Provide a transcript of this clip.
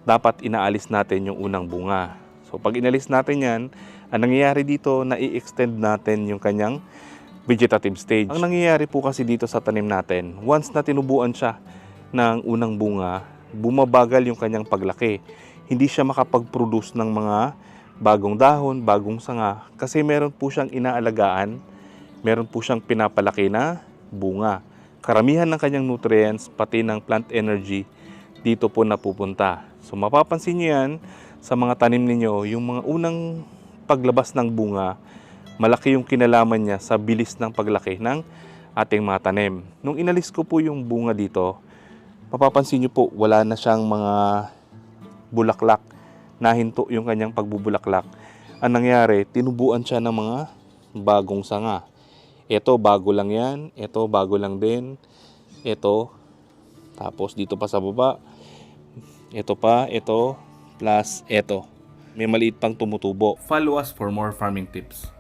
dapat inaalis natin yung unang bunga. So pag inalis natin yan, ang nangyayari dito, na-i-extend natin yung kanyang vegetative stage. Ang nangyayari po kasi dito sa tanim natin, once na tinubuan siya ng unang bunga, bumabagal yung kanyang paglaki. Hindi siya makapag-produce ng mga bagong dahon, bagong sanga, kasi meron po siyang inaalagaan, meron po siyang pinapalaki na bunga. Karamihan ng kanyang nutrients, pati ng plant energy, dito po napupunta. So mapapansin niyo yan sa mga tanim ninyo, yung mga unang paglabas ng bunga, malaki yung kinalaman niya sa bilis ng paglaki ng ating mga tanim. Nung inalis ko po yung bunga dito, mapapansin niyo po, wala na siyang mga bulaklak, nahinto yung kanyang pagbubulaklak. Ang nangyari, tinubuan siya ng mga bagong sanga. Ito, bago lang yan. Ito, bago lang din. Ito, tapos dito pa sa baba. Ito pa, ito, plus ito. May maliit pang tumutubo. Follow us for more farming tips.